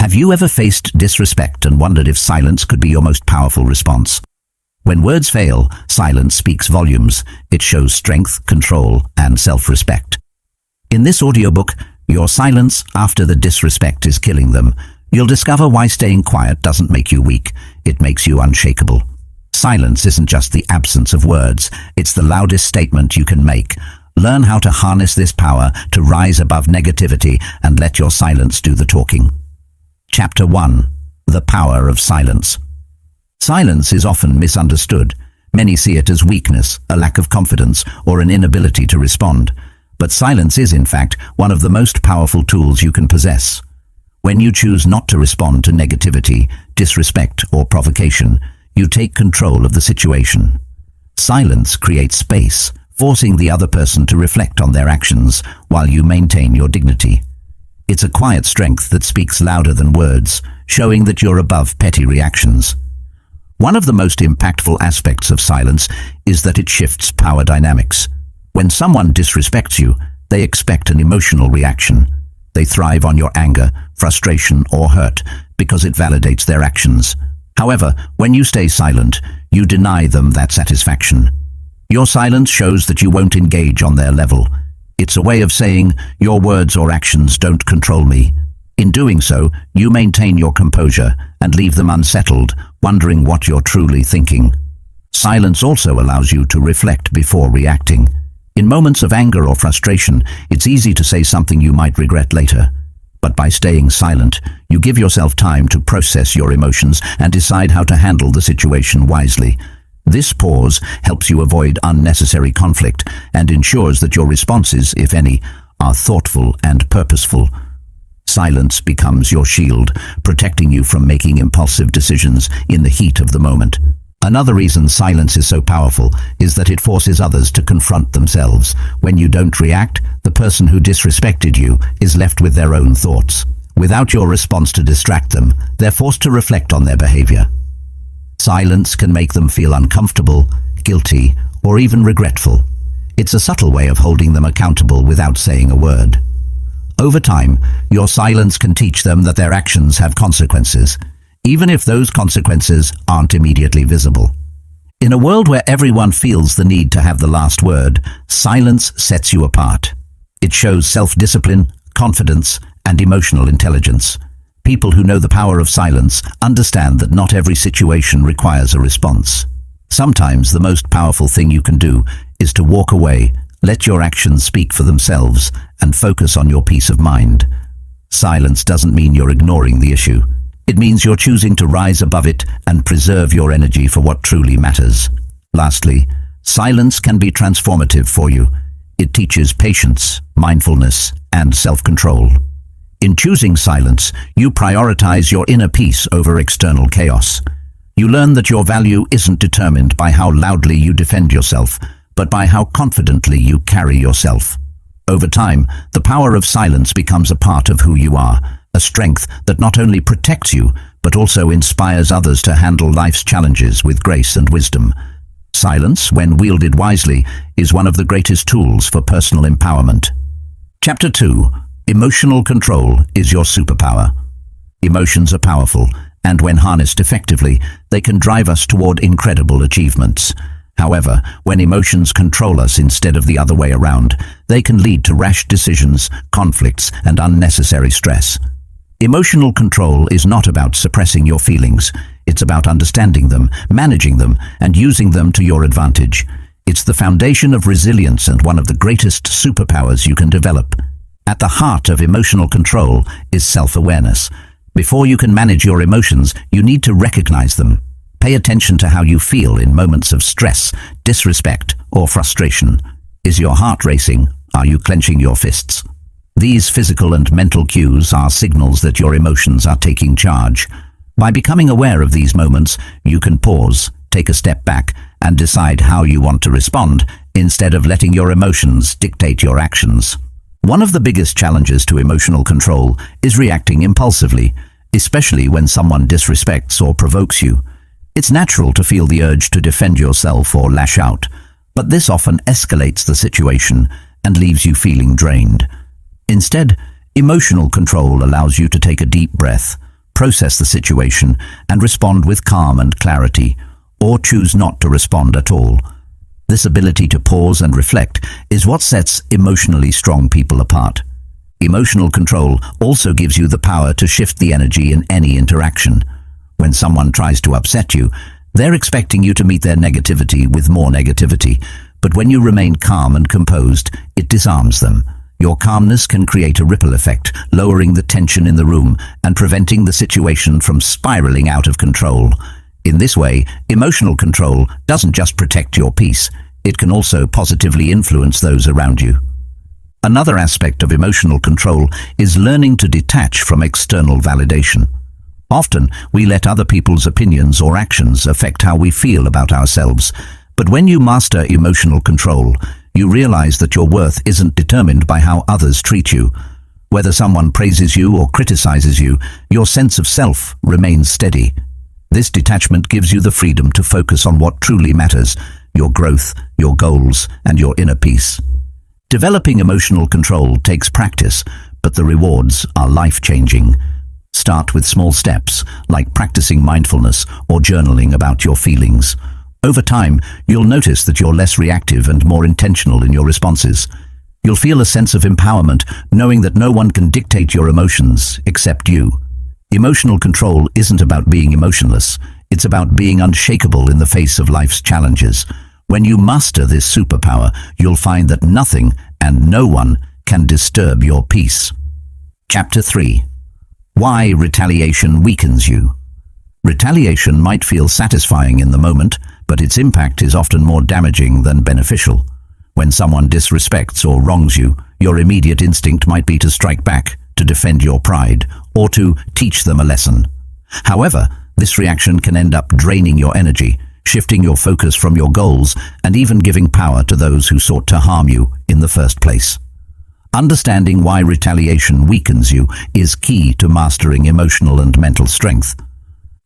Have you ever faced disrespect and wondered if silence could be your most powerful response? When words fail, silence speaks volumes. It shows strength, control, and self-respect. In this audiobook, Your Silence After the Disrespect is Killing Them, you'll discover why staying quiet doesn't make you weak. It makes you unshakable. Silence isn't just the absence of words. It's the loudest statement you can make. Learn how to harness this power to rise above negativity and let your silence do the talking. Chapter 1. The Power of Silence. Silence is often misunderstood. Many see it as weakness, a lack of confidence, or an inability to respond. But silence is, in fact, one of the most powerful tools you can possess. When you choose not to respond to negativity, disrespect, or provocation, you take control of the situation. Silence creates space, forcing the other person to reflect on their actions while you maintain your dignity. It's a quiet strength that speaks louder than words, showing that you're above petty reactions. One of the most impactful aspects of silence is that it shifts power dynamics. When someone disrespects you, they expect an emotional reaction. They thrive on your anger, frustration, or hurt because it validates their actions. However, when you stay silent, you deny them that satisfaction. Your silence shows that you won't engage on their level. It's a way of saying, your words or actions don't control me. In doing so, you maintain your composure and leave them unsettled, wondering what you're truly thinking. Silence also allows you to reflect before reacting. In moments of anger or frustration, it's easy to say something you might regret later. But by staying silent, you give yourself time to process your emotions and decide how to handle the situation wisely. This pause helps you avoid unnecessary conflict and ensures that your responses, if any, are thoughtful and purposeful. Silence becomes your shield, protecting you from making impulsive decisions in the heat of the moment. Another reason silence is so powerful is that it forces others to confront themselves. When you don't react, the person who disrespected you is left with their own thoughts. Without your response to distract them, they're forced to reflect on their behavior. Silence can make them feel uncomfortable, guilty, or even regretful. It's a subtle way of holding them accountable without saying a word. Over time, your silence can teach them that their actions have consequences, even if those consequences aren't immediately visible. In a world where everyone feels the need to have the last word, silence sets you apart. It shows self-discipline, confidence, and emotional intelligence. People who know the power of silence understand that not every situation requires a response. Sometimes the most powerful thing you can do is to walk away, let your actions speak for themselves, and focus on your peace of mind. Silence doesn't mean you're ignoring the issue. It means you're choosing to rise above it and preserve your energy for what truly matters. Lastly, silence can be transformative for you. It teaches patience, mindfulness, and self-control. In choosing silence, you prioritize your inner peace over external chaos. You learn that your value isn't determined by how loudly you defend yourself, but by how confidently you carry yourself. Over time, the power of silence becomes a part of who you are, a strength that not only protects you, but also inspires others to handle life's challenges with grace and wisdom. Silence, when wielded wisely, is one of the greatest tools for personal empowerment. Chapter 2. Emotional control is your superpower. Emotions are powerful, and when harnessed effectively, they can drive us toward incredible achievements. However, when emotions control us instead of the other way around, they can lead to rash decisions, conflicts, and unnecessary stress. Emotional control is not about suppressing your feelings. It's about understanding them, managing them, and using them to your advantage. It's the foundation of resilience and one of the greatest superpowers you can develop. At the heart of emotional control is self-awareness. Before you can manage your emotions, you need to recognize them. Pay attention to how you feel in moments of stress, disrespect, or frustration. Is your heart racing? Are you clenching your fists? These physical and mental cues are signals that your emotions are taking charge. By becoming aware of these moments, you can pause, take a step back, and decide how you want to respond, instead of letting your emotions dictate your actions. One of the biggest challenges to emotional control is reacting impulsively, especially when someone disrespects or provokes you. It's natural to feel the urge to defend yourself or lash out, but this often escalates the situation and leaves you feeling drained. Instead, emotional control allows you to take a deep breath, process the situation, and respond with calm and clarity, or choose not to respond at all. This ability to pause and reflect is what sets emotionally strong people apart. Emotional control also gives you the power to shift the energy in any interaction. When someone tries to upset you, they're expecting you to meet their negativity with more negativity, but when you remain calm and composed, it disarms them. Your calmness can create a ripple effect, lowering the tension in the room and preventing the situation from spiraling out of control. In this way, emotional control doesn't just protect your peace, it can also positively influence those around you. Another aspect of emotional control is learning to detach from external validation. Often, we let other people's opinions or actions affect how we feel about ourselves, but when you master emotional control, you realize that your worth isn't determined by how others treat you. Whether someone praises you or criticizes you, your sense of self remains steady. This detachment gives you the freedom to focus on what truly matters: your growth, your goals, and your inner peace. Developing emotional control takes practice, but the rewards are life-changing. Start with small steps, like practicing mindfulness or journaling about your feelings. Over time, you'll notice that you're less reactive and more intentional in your responses. You'll feel a sense of empowerment, knowing that no one can dictate your emotions except you. Emotional control isn't about being emotionless. It's about being unshakable in the face of life's challenges. When you master this superpower, you'll find that nothing and no one can disturb your peace. Chapter 3. Why retaliation weakens you. Retaliation might feel satisfying in the moment, but its impact is often more damaging than beneficial. When someone disrespects or wrongs you, your immediate instinct might be to strike back, to defend your pride, or to teach them a lesson. However, this reaction can end up draining your energy, shifting your focus from your goals, and even giving power to those who sought to harm you in the first place. Understanding why retaliation weakens you is key to mastering emotional and mental strength.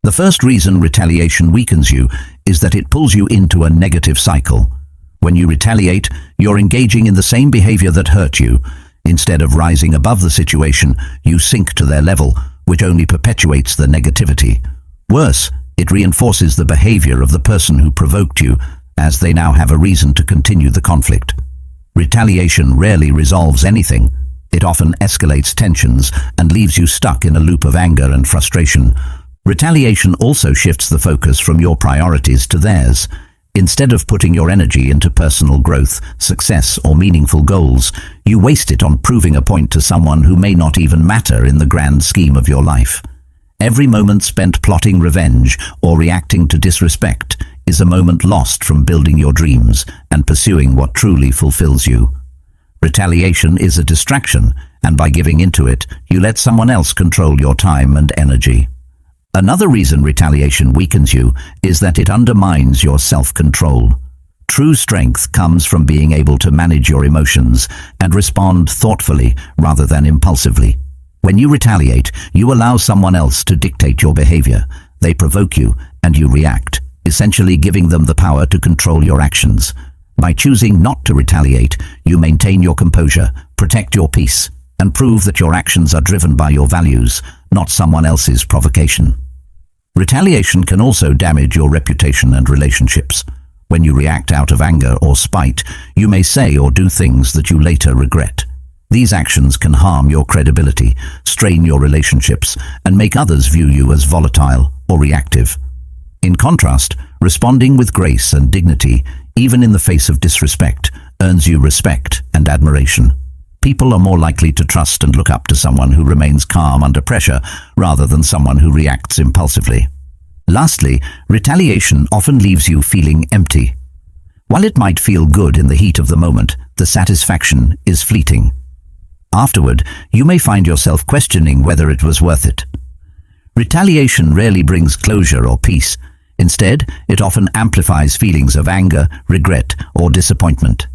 The first reason retaliation weakens you is that it pulls you into a negative cycle. When you retaliate, you're engaging in the same behavior that hurt you. Instead of rising above the situation, you sink to their level, which only perpetuates the negativity. Worse, it reinforces the behavior of the person who provoked you, as they now have a reason to continue the conflict. Retaliation rarely resolves anything. It often escalates tensions and leaves you stuck in a loop of anger and frustration. Retaliation also shifts the focus from your priorities to theirs. Instead of putting your energy into personal growth, success, or meaningful goals, you waste it on proving a point to someone who may not even matter in the grand scheme of your life. Every moment spent plotting revenge or reacting to disrespect is a moment lost from building your dreams and pursuing what truly fulfills you. Retaliation is a distraction, and by giving into it, you let someone else control your time and energy. Another reason retaliation weakens you is that it undermines your self-control. True strength comes from being able to manage your emotions and respond thoughtfully rather than impulsively. When you retaliate, you allow someone else to dictate your behavior. They provoke you, and you react, essentially giving them the power to control your actions. By choosing not to retaliate, you maintain your composure, protect your peace, and prove that your actions are driven by your values, not someone else's provocation. Retaliation can also damage your reputation and relationships. When you react out of anger or spite, you may say or do things that you later regret. These actions can harm your credibility, strain your relationships, and make others view you as volatile or reactive. In contrast, responding with grace and dignity, even in the face of disrespect, earns you respect and admiration. People are more likely to trust and look up to someone who remains calm under pressure rather than someone who reacts impulsively. Lastly, retaliation often leaves you feeling empty. While it might feel good in the heat of the moment, the satisfaction is fleeting. Afterward, you may find yourself questioning whether it was worth it. Retaliation rarely brings closure or peace. Instead, it often amplifies feelings of anger, regret, or disappointment.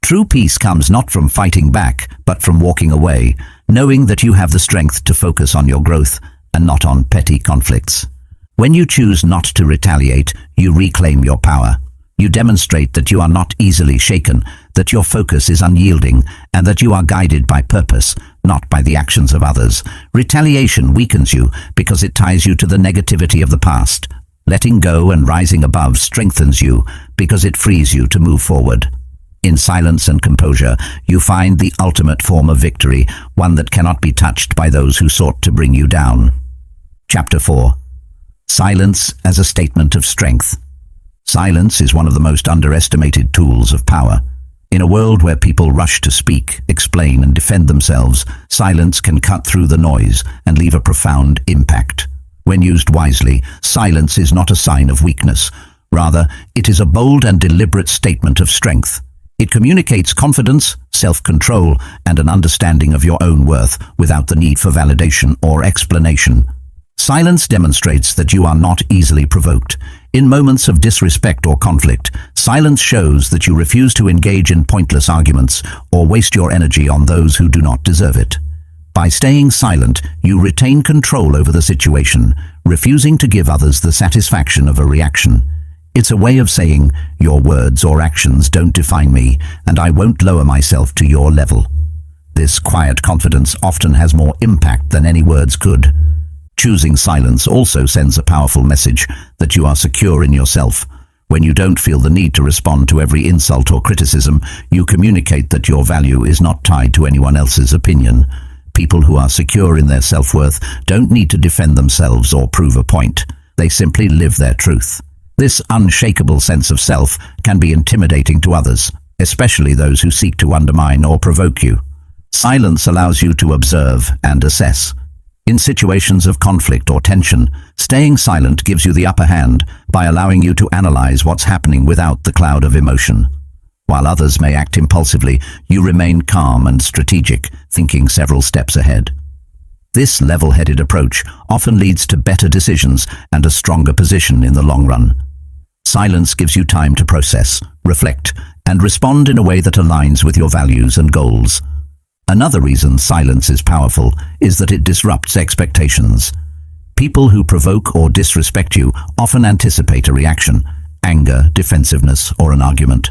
True peace comes not from fighting back, but from walking away, knowing that you have the strength to focus on your growth and not on petty conflicts. When you choose not to retaliate, you reclaim your power. You demonstrate that you are not easily shaken, that your focus is unyielding, and that you are guided by purpose, not by the actions of others. Retaliation weakens you because it ties you to the negativity of the past. Letting go and rising above strengthens you because it frees you to move forward. In silence and composure, you find the ultimate form of victory, one that cannot be touched by those who sought to bring you down. Chapter 4. Silence as a statement of strength. Silence is one of the most underestimated tools of power. In a world where people rush to speak, explain, and defend themselves, silence can cut through the noise and leave a profound impact. When used wisely, silence is not a sign of weakness. Rather, it is a bold and deliberate statement of strength. It communicates confidence, self-control, and an understanding of your own worth without the need for validation or explanation. Silence demonstrates that you are not easily provoked. In moments of disrespect or conflict, silence shows that you refuse to engage in pointless arguments or waste your energy on those who do not deserve it. By staying silent, you retain control over the situation, refusing to give others the satisfaction of a reaction. It's a way of saying, your words or actions don't define me, and I won't lower myself to your level. This quiet confidence often has more impact than any words could. Choosing silence also sends a powerful message that you are secure in yourself. When you don't feel the need to respond to every insult or criticism, you communicate that your value is not tied to anyone else's opinion. People who are secure in their self-worth don't need to defend themselves or prove a point. They simply live their truth. This unshakable sense of self can be intimidating to others, especially those who seek to undermine or provoke you. Silence allows you to observe and assess. In situations of conflict or tension, staying silent gives you the upper hand by allowing you to analyze what's happening without the cloud of emotion. While others may act impulsively, you remain calm and strategic, thinking several steps ahead. This level-headed approach often leads to better decisions and a stronger position in the long run. Silence gives you time to process, reflect, and respond in a way that aligns with your values and goals. Another reason silence is powerful is that it disrupts expectations. People who provoke or disrespect you often anticipate a reaction, anger, defensiveness, or an argument.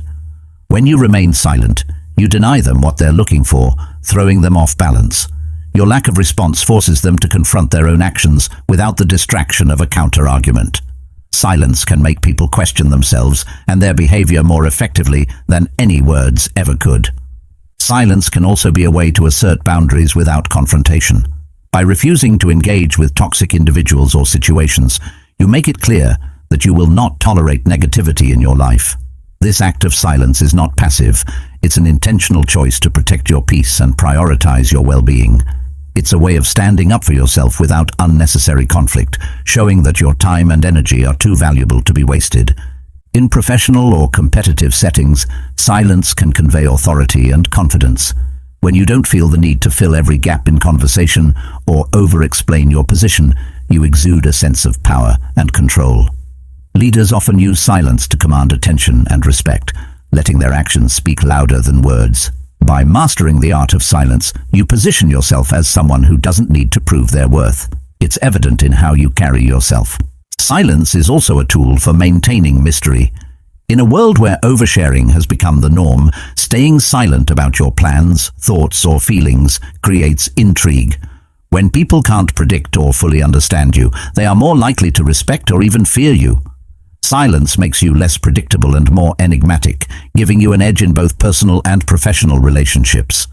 When you remain silent, you deny them what they're looking for, throwing them off balance. Your lack of response forces them to confront their own actions without the distraction of a counter-argument. Silence can make people question themselves and their behavior more effectively than any words ever could. Silence can also be a way to assert boundaries without confrontation. By refusing to engage with toxic individuals or situations, you make it clear that you will not tolerate negativity in your life. This act of silence is not passive. It's an intentional choice to protect your peace and prioritize your well-being. It's a way of standing up for yourself without unnecessary conflict, showing that your time and energy are too valuable to be wasted. In professional or competitive settings, silence can convey authority and confidence. When you don't feel the need to fill every gap in conversation or over-explain your position, you exude a sense of power and control. Leaders often use silence to command attention and respect, letting their actions speak louder than words. By mastering the art of silence, you position yourself as someone who doesn't need to prove their worth. It's evident in how you carry yourself. Silence is also a tool for maintaining mystery. In a world where oversharing has become the norm, staying silent about your plans, thoughts, or feelings creates intrigue. When people can't predict or fully understand you, they are more likely to respect or even fear you. Silence makes you less predictable and more enigmatic, giving you an edge in both personal and professional relationships.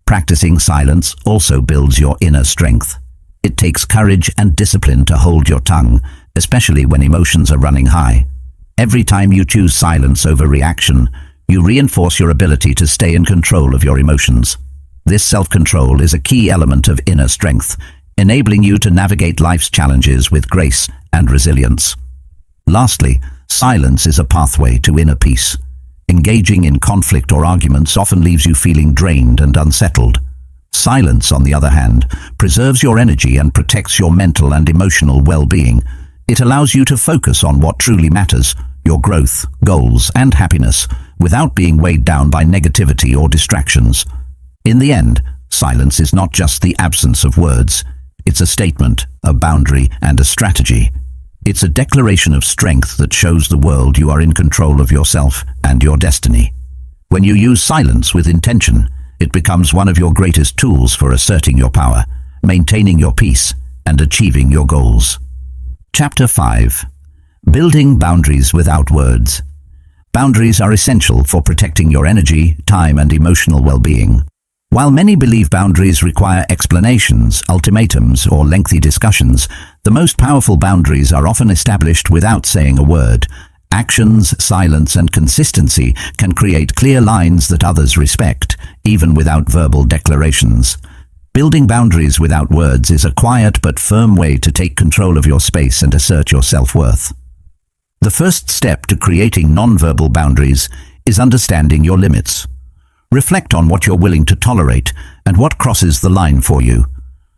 Practicing silence also builds your inner strength. It takes courage and discipline to hold your tongue, especially when emotions are running high. Every time you choose silence over reaction, you reinforce your ability to stay in control of your emotions. This self-control is a key element of inner strength, enabling you to navigate life's challenges with grace and resilience. Lastly, silence is a pathway to inner peace. Engaging in conflict or arguments often leaves you feeling drained and unsettled. Silence, on the other hand, preserves your energy and protects your mental and emotional well-being. It allows you to focus on what truly matters, your growth, goals, and happiness, without being weighed down by negativity or distractions. In the end, silence is not just the absence of words. It's a statement, a boundary, and a strategy. It's a declaration of strength that shows the world you are in control of yourself and your destiny. When you use silence with intention, it becomes one of your greatest tools for asserting your power, maintaining your peace, and achieving your goals. Chapter 5. Building boundaries without words. Boundaries are essential for protecting your energy, time, and emotional well-being. While many believe boundaries require explanations, ultimatums, or lengthy discussions, the most powerful boundaries are often established without saying a word. Actions, silence, and consistency can create clear lines that others respect, even without verbal declarations. Building boundaries without words is a quiet but firm way to take control of your space and assert your self-worth. The first step to creating non-verbal boundaries is understanding your limits. Reflect on what you're willing to tolerate and what crosses the line for you.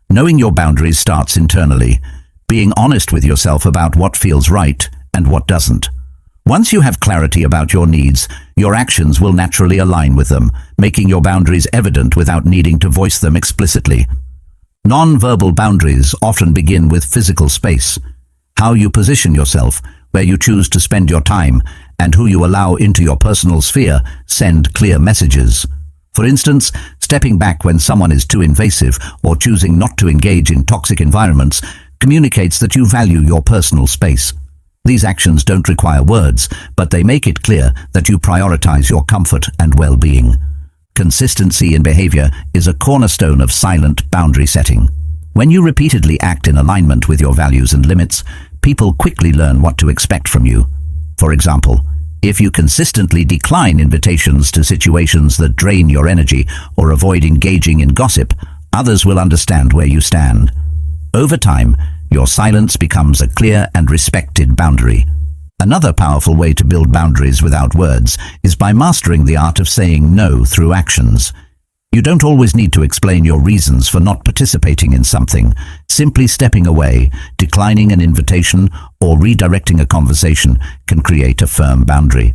Knowing your boundaries starts internally, being honest with yourself about what feels right and what doesn't. Once you have clarity about your needs, your actions will naturally align with them, making your boundaries evident without needing to voice them explicitly. Non-verbal boundaries often begin with physical space. How you position yourself, where you choose to spend your time, and who you allow into your personal sphere send clear messages. For instance, stepping back when someone is too invasive or choosing not to engage in toxic environments communicates that you value your personal space. These actions don't require words, but they make it clear that you prioritize your comfort and well-being. Consistency in behavior is a cornerstone of silent boundary setting. When you repeatedly act in alignment with your values and limits, people quickly learn what to expect from you. For example, if you consistently decline invitations to situations that drain your energy or avoid engaging in gossip, others will understand where you stand. Over time, your silence becomes a clear and respected boundary. Another powerful way to build boundaries without words is by mastering the art of saying no through actions. You don't always need to explain your reasons for not participating in something. Simply stepping away, declining an invitation, or redirecting a conversation can create a firm boundary.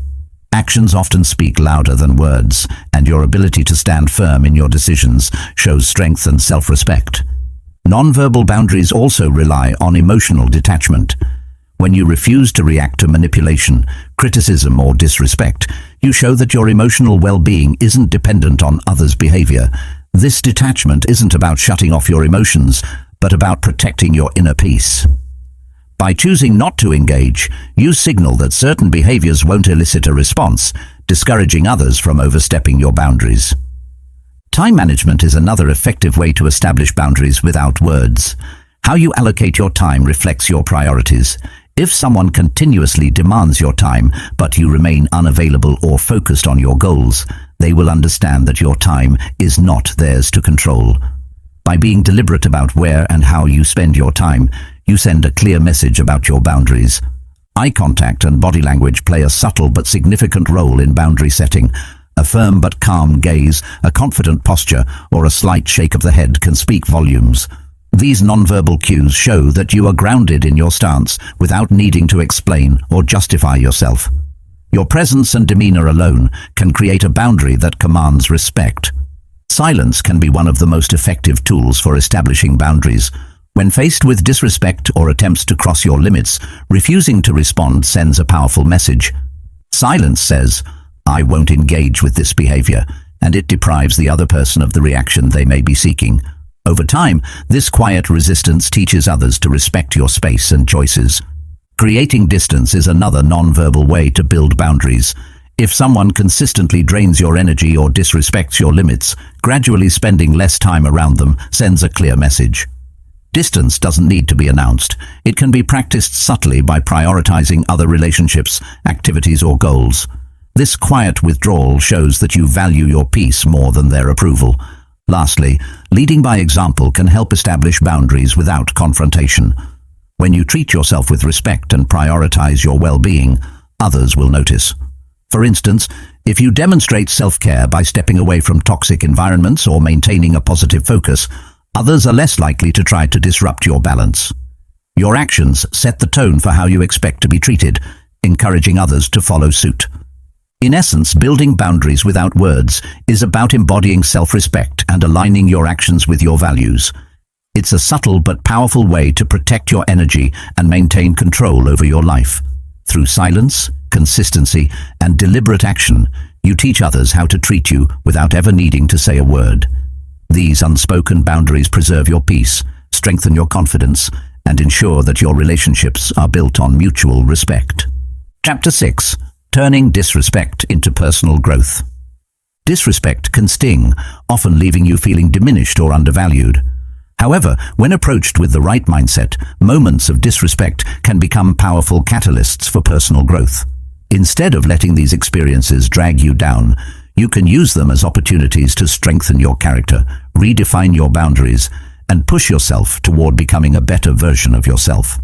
Actions often speak louder than words, and your ability to stand firm in your decisions shows strength and self-respect. Non-verbal boundaries also rely on emotional detachment. When you refuse to react to manipulation, criticism, or disrespect, you show that your emotional well-being isn't dependent on others' behavior. This detachment isn't about shutting off your emotions, but about protecting your inner peace. By choosing not to engage, you signal that certain behaviors won't elicit a response, discouraging others from overstepping your boundaries. Time management is another effective way to establish boundaries without words. How you allocate your time reflects your priorities. If someone continuously demands your time, but you remain unavailable or focused on your goals, they will understand that your time is not theirs to control. By being deliberate about where and how you spend your time, you send a clear message about your boundaries. Eye contact and body language play a subtle but significant role in boundary setting. A firm but calm gaze, a confident posture, or a slight shake of the head can speak volumes. These nonverbal cues show that you are grounded in your stance without needing to explain or justify yourself. Your presence and demeanor alone can create a boundary that commands respect. Silence can be one of the most effective tools for establishing boundaries. When faced with disrespect or attempts to cross your limits, refusing to respond sends a powerful message. Silence says, "I won't engage with this behavior," and it deprives the other person of the reaction they may be seeking. Over time, this quiet resistance teaches others to respect your space and choices. Creating distance is another non-verbal way to build boundaries. If someone consistently drains your energy or disrespects your limits, gradually spending less time around them sends a clear message. Distance doesn't need to be announced. It can be practiced subtly by prioritizing other relationships, activities, or goals. This quiet withdrawal shows that you value your peace more than their approval. Lastly, leading by example can help establish boundaries without confrontation. When you treat yourself with respect and prioritize your well-being, others will notice. For instance, if you demonstrate self-care by stepping away from toxic environments or maintaining a positive focus, others are less likely to try to disrupt your balance. Your actions set the tone for how you expect to be treated, encouraging others to follow suit. In essence, building boundaries without words is about embodying self-respect and aligning your actions with your values. It's a subtle but powerful way to protect your energy and maintain control over your life. Through silence, consistency, and deliberate action, You teach others how to treat you without ever needing to say a word. These unspoken boundaries preserve your peace, strengthen your confidence, and ensure that your relationships are built on mutual respect. Chapter 6. Turning disrespect into personal growth. Disrespect can sting, often leaving you feeling diminished or undervalued. However, when approached with the right mindset, moments of disrespect can become powerful catalysts for personal growth. Instead of letting these experiences drag you down, you can use them as opportunities to strengthen your character, redefine your boundaries, and push yourself toward becoming a better version of yourself.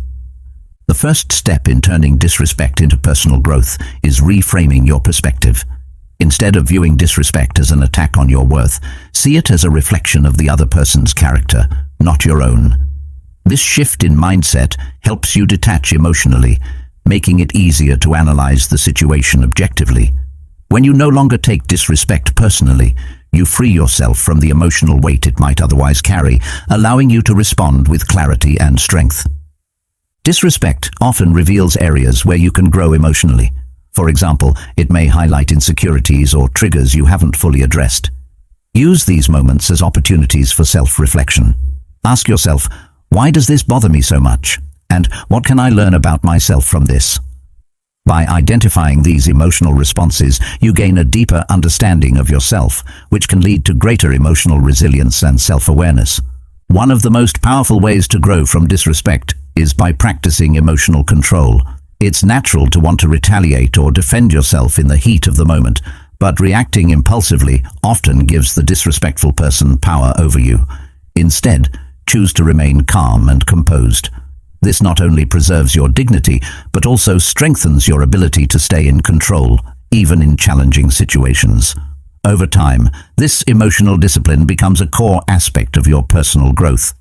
The first step in turning disrespect into personal growth is reframing your perspective. Instead of viewing disrespect as an attack on your worth, see it as a reflection of the other person's character, not your own. This shift in mindset helps you detach emotionally, making it easier to analyze the situation objectively. When you no longer take disrespect personally, you free yourself from the emotional weight it might otherwise carry, allowing you to respond with clarity and strength. Disrespect often reveals areas where you can grow emotionally. For example, it may highlight insecurities or triggers you haven't fully addressed. Use these moments as opportunities for self-reflection. Ask yourself, why does this bother me so much? And what can I learn about myself from this? By identifying these emotional responses, you gain a deeper understanding of yourself, which can lead to greater emotional resilience and self-awareness. One of the most powerful ways to grow from disrespect is by practicing emotional control. It's natural to want to retaliate or defend yourself in the heat of the moment, but reacting impulsively often gives the disrespectful person power over you. Instead, choose to remain calm and composed. This not only preserves your dignity, but also strengthens your ability to stay in control, even in challenging situations. Over time, this emotional discipline becomes a core aspect of your personal growth.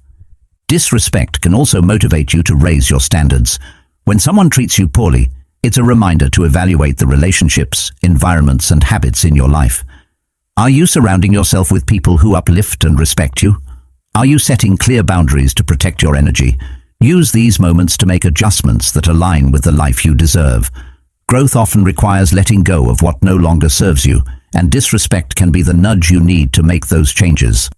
Disrespect can also motivate you to raise your standards. When someone treats you poorly, it's a reminder to evaluate the relationships, environments, and habits in your life. Are you surrounding yourself with people who uplift and respect you? Are you setting clear boundaries to protect your energy? Use these moments to make adjustments that align with the life you deserve. Growth often requires letting go of what no longer serves you, and disrespect can be the nudge you need to make those changes.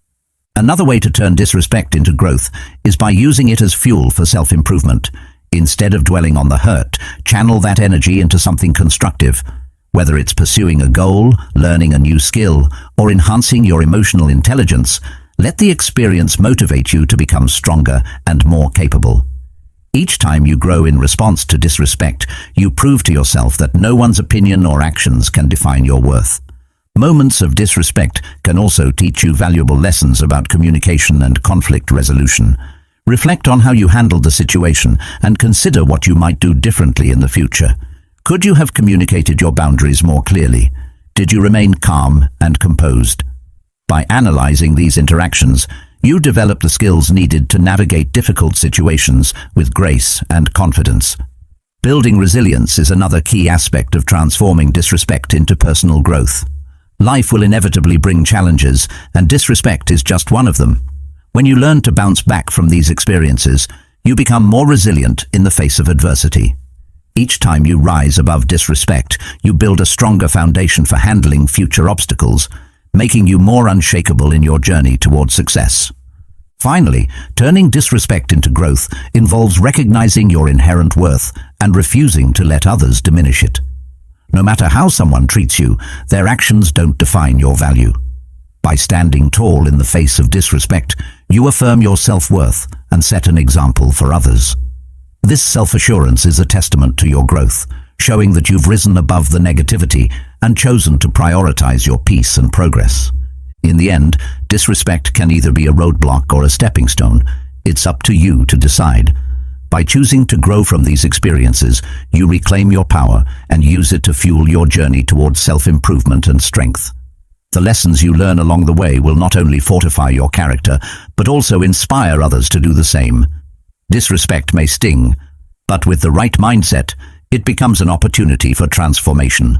Another way to turn disrespect into growth is by using it as fuel for self-improvement. Instead of dwelling on the hurt, channel that energy into something constructive. Whether it's pursuing a goal, learning a new skill, or enhancing your emotional intelligence, let the experience motivate you to become stronger and more capable. Each time you grow in response to disrespect, you prove to yourself that no one's opinion or actions can define your worth. Moments of disrespect can also teach you valuable lessons about communication and conflict resolution. Reflect on how you handled the situation and consider what you might do differently in the future. Could you have communicated your boundaries more clearly? Did you remain calm and composed? By analyzing these interactions, you develop the skills needed to navigate difficult situations with grace and confidence. Building resilience is another key aspect of transforming disrespect into personal growth. Life will inevitably bring challenges, and disrespect is just one of them. When you learn to bounce back from these experiences, you become more resilient in the face of adversity. Each time you rise above disrespect, you build a stronger foundation for handling future obstacles, making you more unshakable in your journey toward success. Finally, turning disrespect into growth involves recognizing your inherent worth and refusing to let others diminish it. No matter how someone treats you, their actions don't define your value. By standing tall in the face of disrespect, you affirm your self-worth and set an example for others. This self-assurance is a testament to your growth, showing that you've risen above the negativity and chosen to prioritize your peace and progress. In the end, disrespect can either be a roadblock or a stepping stone. It's up to you to decide. By choosing to grow from these experiences, you reclaim your power and use it to fuel your journey towards self-improvement and strength. The lessons you learn along the way will not only fortify your character, but also inspire others to do the same. Disrespect may sting, but with the right mindset, it becomes an opportunity for transformation.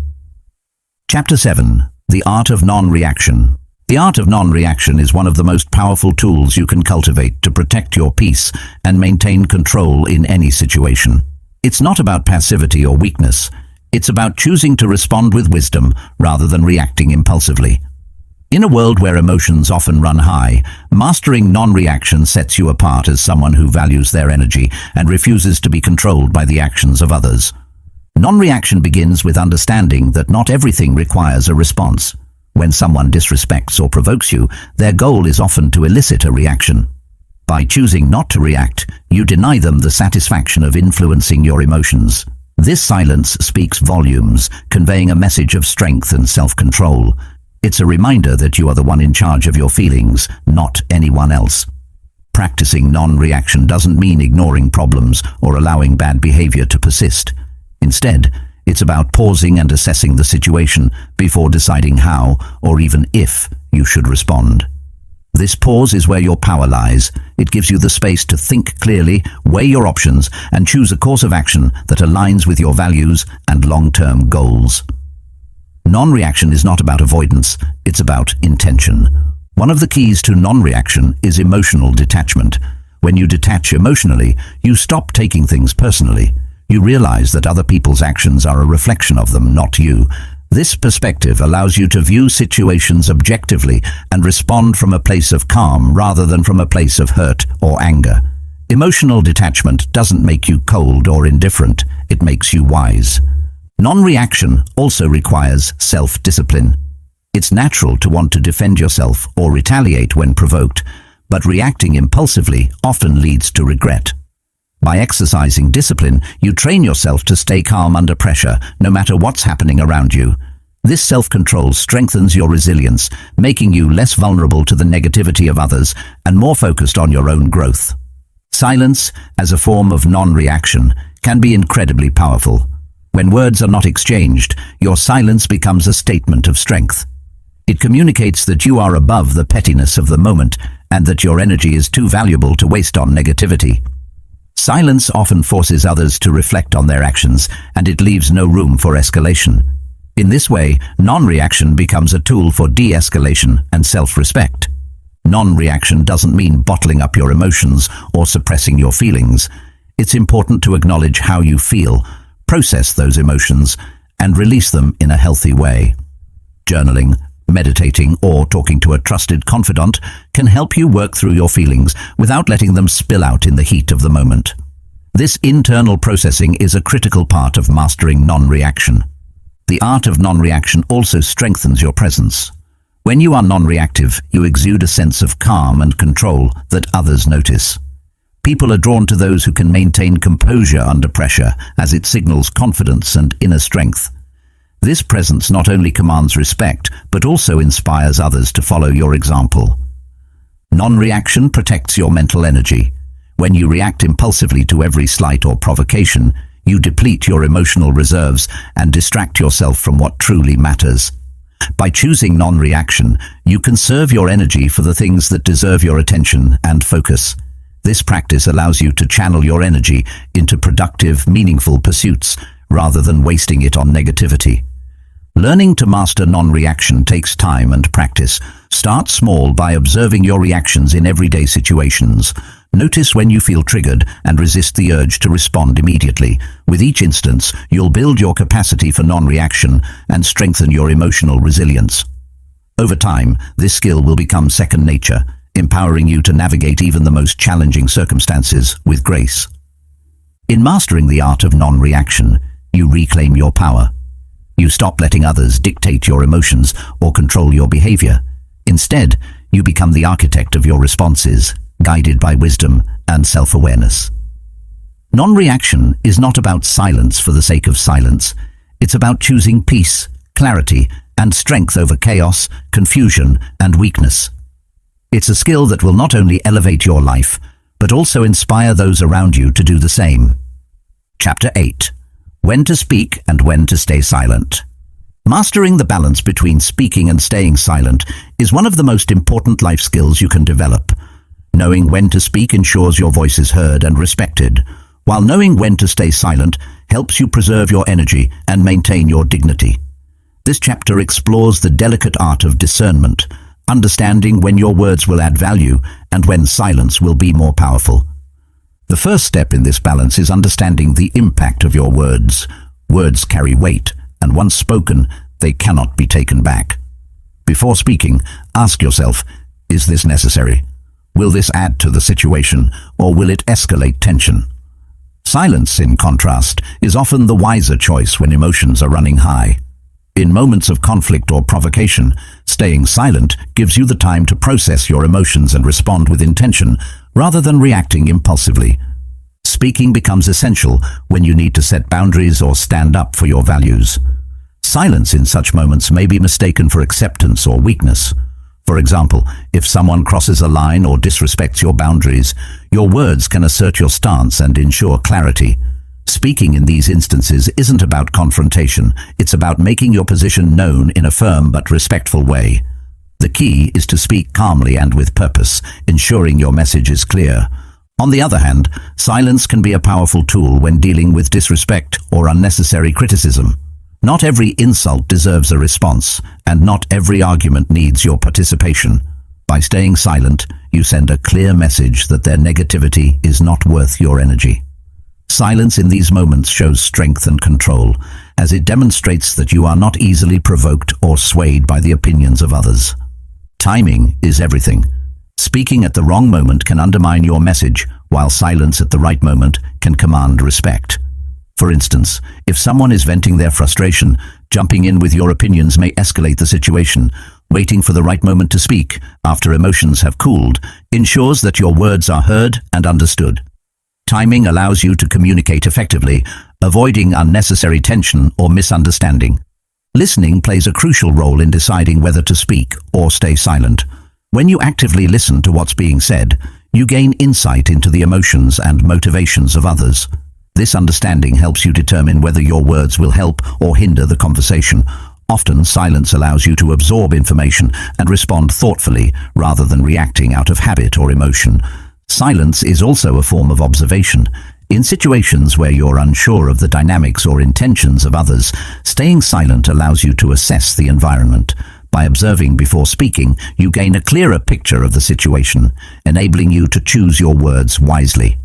Chapter 7. The Art of Non-Reaction. The art of non-reaction is one of the most powerful tools you can cultivate to protect your peace and maintain control in any situation. It's not about passivity or weakness. It's about choosing to respond with wisdom rather than reacting impulsively. In a world where emotions often run high, mastering non-reaction sets you apart as someone who values their energy and refuses to be controlled by the actions of others. Non-reaction begins with understanding that not everything requires a response. When someone disrespects or provokes you, their goal is often to elicit a reaction. By choosing not to react, you deny them the satisfaction of influencing your emotions. This silence speaks volumes, conveying a message of strength and self-control. It's a reminder that you are the one in charge of your feelings, not anyone else. Practicing non-reaction doesn't mean ignoring problems or allowing bad behavior to persist. Instead, it's about pausing and assessing the situation before deciding how, or even if, you should respond. This pause is where your power lies. It gives you the space to think clearly, weigh your options, and choose a course of action that aligns with your values and long-term goals. Non-reaction is not about avoidance, it's about intention. One of the keys to non-reaction is emotional detachment. When you detach emotionally, you stop taking things personally. You realize that other people's actions are a reflection of them, not you. This perspective allows you to view situations objectively and respond from a place of calm rather than from a place of hurt or anger. Emotional detachment doesn't make you cold or indifferent, it makes you wise. Non-reaction also requires self-discipline. It's natural to want to defend yourself or retaliate when provoked, but reacting impulsively often leads to regret. By exercising discipline, you train yourself to stay calm under pressure, no matter what's happening around you. This self-control strengthens your resilience, making you less vulnerable to the negativity of others and more focused on your own growth. Silence, as a form of non-reaction, can be incredibly powerful. When words are not exchanged, your silence becomes a statement of strength. It communicates that you are above the pettiness of the moment and that your energy is too valuable to waste on negativity. Silence often forces others to reflect on their actions, and it leaves no room for escalation. In this way, non-reaction becomes a tool for de-escalation and self-respect. Non-reaction doesn't mean bottling up your emotions or suppressing your feelings. It's important to acknowledge how you feel, process those emotions, and release them in a healthy way. Journaling, meditating, or talking to a trusted confidant can help you work through your feelings without letting them spill out in the heat of the moment. This internal processing is a critical part of mastering non-reaction. The art of non-reaction also strengthens your presence. When you are non-reactive, you exude a sense of calm and control that others notice. People are drawn to those who can maintain composure under pressure, as it signals confidence and inner strength. This presence not only commands respect, but also inspires others to follow your example. Non-reaction protects your mental energy. When you react impulsively to every slight or provocation, you deplete your emotional reserves and distract yourself from what truly matters. By choosing non-reaction, you conserve your energy for the things that deserve your attention and focus. This practice allows you to channel your energy into productive, meaningful pursuits rather than wasting it on negativity. Learning to master non-reaction takes time and practice. Start small by observing your reactions in everyday situations. Notice when you feel triggered and resist the urge to respond immediately. With each instance, you'll build your capacity for non-reaction and strengthen your emotional resilience. Over time, this skill will become second nature, empowering you to navigate even the most challenging circumstances with grace. In mastering the art of non-reaction, you reclaim your power. You stop letting others dictate your emotions or control your behavior. Instead, you become the architect of your responses, guided by wisdom and self-awareness. Non-reaction is not about silence for the sake of silence. It's about choosing peace, clarity, and strength over chaos, confusion, and weakness. It's a skill that will not only elevate your life, but also inspire those around you to do the same. Chapter 8. When to speak and when to stay silent. Mastering the balance between speaking and staying silent is one of the most important life skills you can develop. Knowing when to speak ensures your voice is heard and respected, while knowing when to stay silent helps you preserve your energy and maintain your dignity. This chapter explores the delicate art of discernment, understanding when your words will add value and when silence will be more powerful. The first step in this balance is understanding the impact of your words. Words carry weight, and once spoken, they cannot be taken back. Before speaking, ask yourself, is this necessary? Will this add to the situation, or will it escalate tension? Silence, in contrast, is often the wiser choice when emotions are running high. In moments of conflict or provocation, staying silent gives you the time to process your emotions and respond with intention, rather than reacting impulsively. Speaking becomes essential when you need to set boundaries or stand up for your values. Silence in such moments may be mistaken for acceptance or weakness. For example, if someone crosses a line or disrespects your boundaries, your words can assert your stance and ensure clarity. Speaking in these instances isn't about confrontation, it's about making your position known in a firm but respectful way. The key is to speak calmly and with purpose, ensuring your message is clear. On the other hand, silence can be a powerful tool when dealing with disrespect or unnecessary criticism. Not every insult deserves a response, and not every argument needs your participation. By staying silent, you send a clear message that their negativity is not worth your energy. Silence in these moments shows strength and control, as it demonstrates that you are not easily provoked or swayed by the opinions of others. Timing is everything. Speaking at the wrong moment can undermine your message, while silence at the right moment can command respect. For instance, if someone is venting their frustration, jumping in with your opinions may escalate the situation. Waiting for the right moment to speak, after emotions have cooled, ensures that your words are heard and understood. Timing allows you to communicate effectively, avoiding unnecessary tension or misunderstanding. Listening plays a crucial role in deciding whether to speak or stay silent. When you actively listen to what's being said, you gain insight into the emotions and motivations of others. This understanding helps you determine whether your words will help or hinder the conversation. Often, silence allows you to absorb information and respond thoughtfully rather than reacting out of habit or emotion. Silence is also a form of observation. In situations where you're unsure of the dynamics or intentions of others, staying silent allows you to assess the environment. By observing before speaking, you gain a clearer picture of the situation, enabling you to choose your words wisely.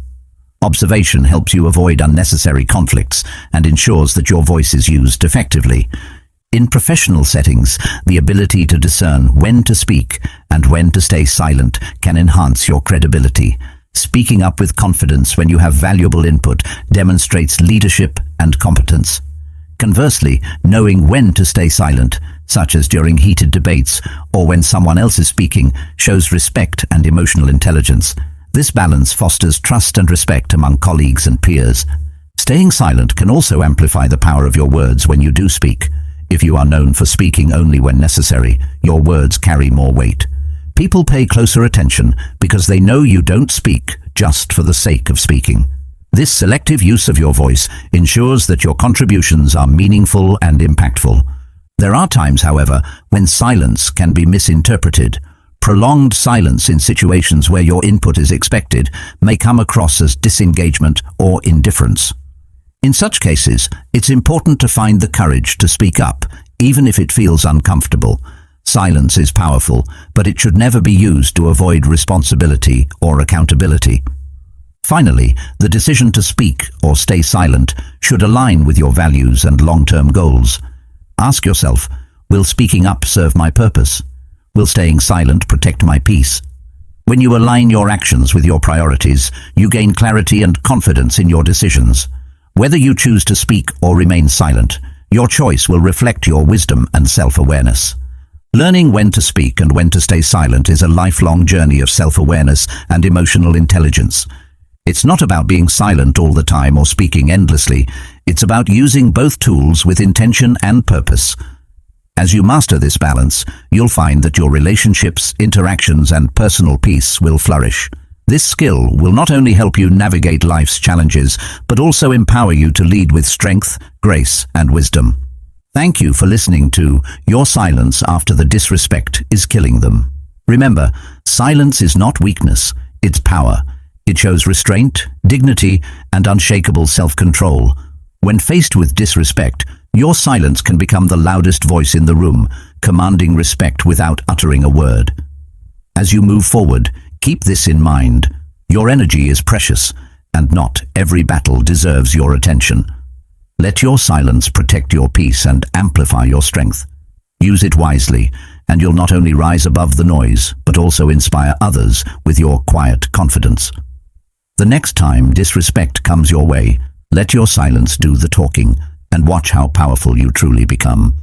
Observation helps you avoid unnecessary conflicts and ensures that your voice is used effectively. In professional settings, the ability to discern when to speak and when to stay silent can enhance your credibility. Speaking up with confidence when you have valuable input demonstrates leadership and competence. Conversely, knowing when to stay silent, such as during heated debates or when someone else is speaking, shows respect and emotional intelligence. This balance fosters trust and respect among colleagues and peers. Staying silent can also amplify the power of your words when you do speak. If you are known for speaking only when necessary, your words carry more weight. People pay closer attention because they know you don't speak just for the sake of speaking. This selective use of your voice ensures that your contributions are meaningful and impactful. There are times, however, when silence can be misinterpreted. Prolonged silence in situations where your input is expected may come across as disengagement or indifference. In such cases, it's important to find the courage to speak up, even if it feels uncomfortable. Silence is powerful, but it should never be used to avoid responsibility or accountability. Finally, the decision to speak or stay silent should align with your values and long-term goals. Ask yourself, will speaking up serve my purpose? Will staying silent protect my peace? When you align your actions with your priorities, you gain clarity and confidence in your decisions. Whether you choose to speak or remain silent, your choice will reflect your wisdom and self-awareness. Learning when to speak and when to stay silent is a lifelong journey of self-awareness and emotional intelligence. It's not about being silent all the time or speaking endlessly. It's about using both tools with intention and purpose. As you master this balance, you'll find that your relationships, interactions, and personal peace will flourish. This skill will not only help you navigate life's challenges, but also empower you to lead with strength, grace, and wisdom. Thank you for listening to Your Silence After the Disrespect is Killing Them. Remember, silence is not weakness, it's power. It shows restraint, dignity, and unshakable self-control. When faced with disrespect, your silence can become the loudest voice in the room, commanding respect without uttering a word. As you move forward, keep this in mind. Your energy is precious, and not every battle deserves your attention. Let your silence protect your peace and amplify your strength. Use it wisely, and you'll not only rise above the noise, but also inspire others with your quiet confidence. The next time disrespect comes your way, let your silence do the talking, and watch how powerful you truly become.